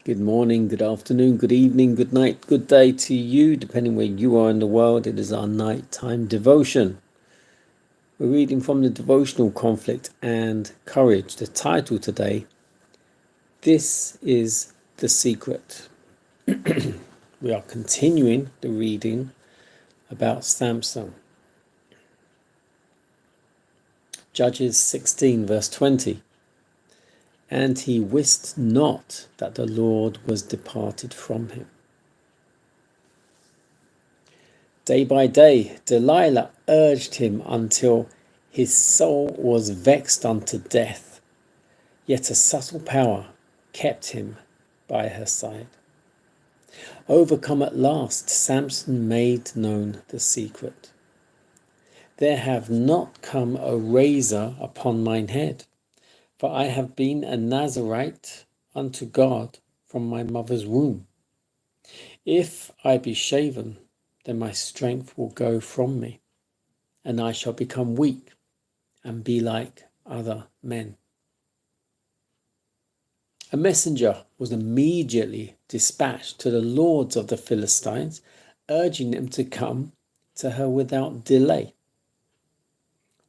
Good morning, good afternoon, good evening, good night, good day to you, depending where you are in the world. It is our nighttime devotion. We're reading from the devotional Conflict and Courage. The title today, This is the Secret. We are continuing the reading about Samson. Judges 16 verse 20. And he wist not that the Lord was departed from him. Day by day, Delilah urged him until his soul was vexed unto death. Yet a subtle power kept him by her side. Overcome at last, Samson made known the secret. There have not come a razor upon mine head, for I have been a Nazarite unto God from my mother's womb. If I be shaven, then my strength will go from me, and I shall become weak and be like other men. A messenger was immediately dispatched to the lords of the Philistines, urging them to come to her without delay.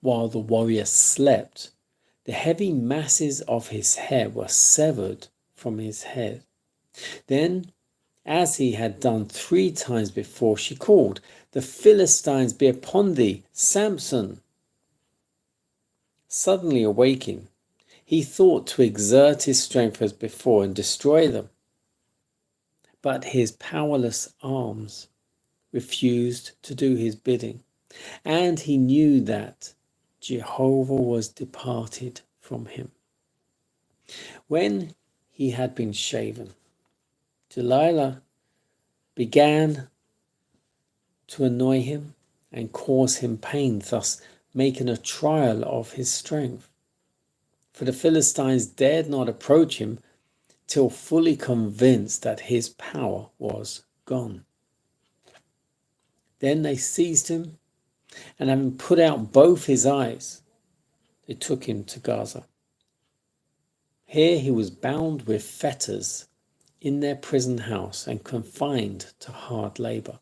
While the warrior slept, the heavy masses of his hair were severed from his head. Then, as he had done 3 times before, she called, "The Philistines be upon thee, Samson!" Suddenly awaking, he thought to exert his strength as before and destroy them. But his powerless arms refused to do his bidding, and he knew that Jehovah was departed from him. When he had been shaven, Delilah began to annoy him and cause him pain, thus making a trial of his strength. For the Philistines dared not approach him till fully convinced that his power was gone. Then they seized him, and having put out both his eyes, they took him to Gaza. Here he was bound with fetters in their prison house and confined to hard labor.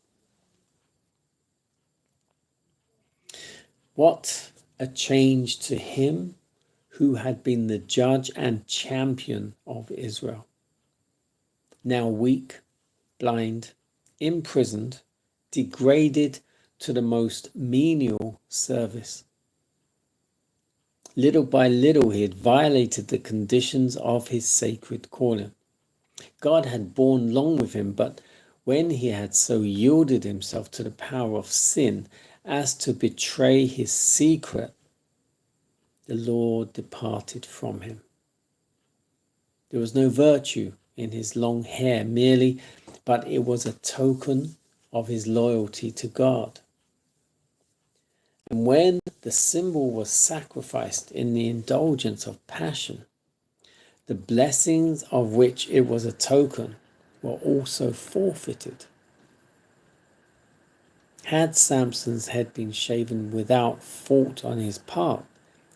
What a change to him who had been the judge and champion of Israel. Now weak, blind, imprisoned, degraded to the most menial service. Little by little he had violated the conditions of his sacred calling. God had borne long with him, but when he had so yielded himself to the power of sin as to betray his secret, the Lord departed from him. There was no virtue in his long hair merely, but it was a token of his loyalty to God. And when the symbol was sacrificed in the indulgence of passion, the blessings of which it was a token were also forfeited. Had Samson's head been shaven without fault on his part,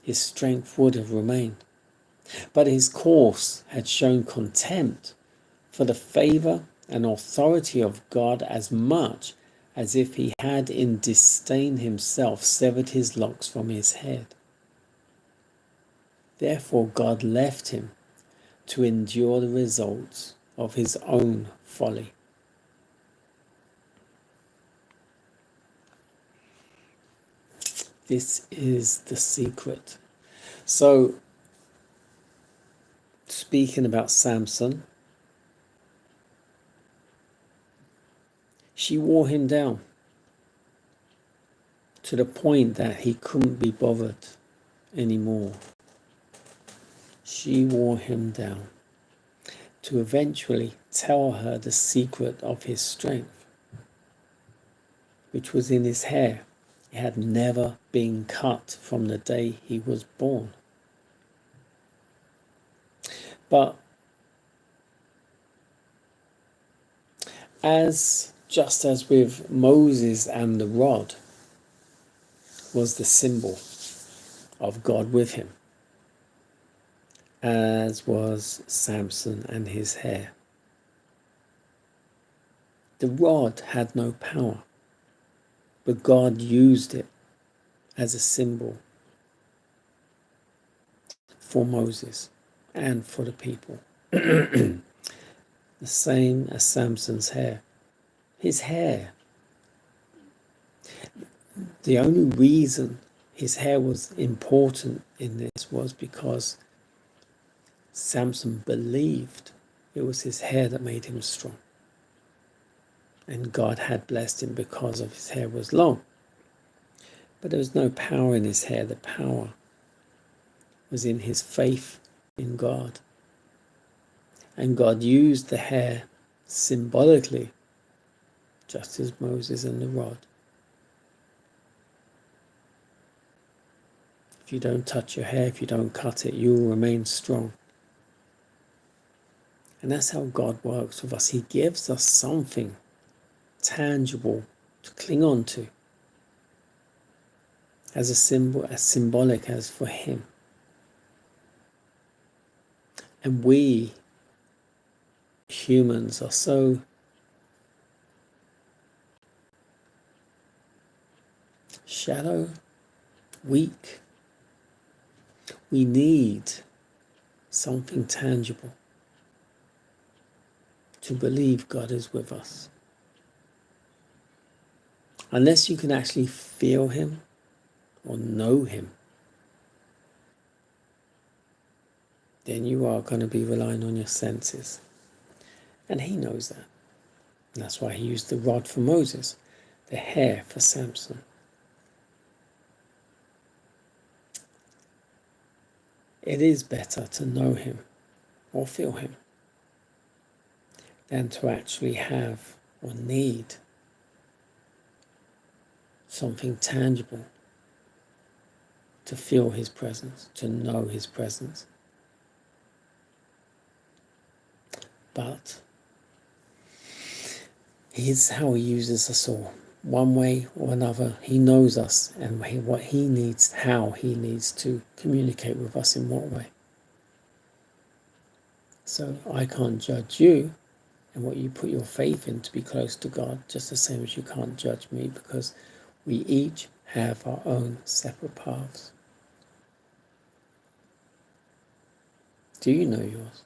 his strength would have remained. But his course had shown contempt for the favor and authority of God as much as if he had in disdain himself severed his locks from his head. Therefore God left him to endure the results of his own folly. This is the secret. So, speaking about Samson, she wore him down to the point that he couldn't be bothered anymore. She wore him down to eventually tell her the secret of his strength, which was in his hair. It had never been cut from the day he was born. But just as with Moses and the rod was the symbol of God with him, as was Samson and his hair. The rod had no power, but God used it as a symbol for Moses and for the people. The same as Samson's hair. His hair, the only reason his hair was important in this was because Samson believed it was his hair that made him strong. And God had blessed him because of his hair was long. But there was no power in his hair. The power was in his faith in God. And God used the hair symbolically, just as Moses and the rod. If you don't touch your hair, if you don't cut it, you will remain strong. And that's how God works with us. He gives us something tangible to cling on to, as a symbol, as symbolic as for him. And we humans are so shallow, weak. We need something tangible to believe God is with us. Unless you can actually feel him or know him, then you are going to be relying on your senses. And he knows that. And that's why he used the rod for Moses, the hair for Samson. It is better to know him or feel him than to actually have or need something tangible to feel his presence, to know his presence. But here's how he uses us all. One way or another, he knows us and what he needs, how he needs to communicate with us in what way. So I can't judge you and what you put your faith in to be close to God, just the same as you can't judge me, because we each have our own separate paths. Do you know yours?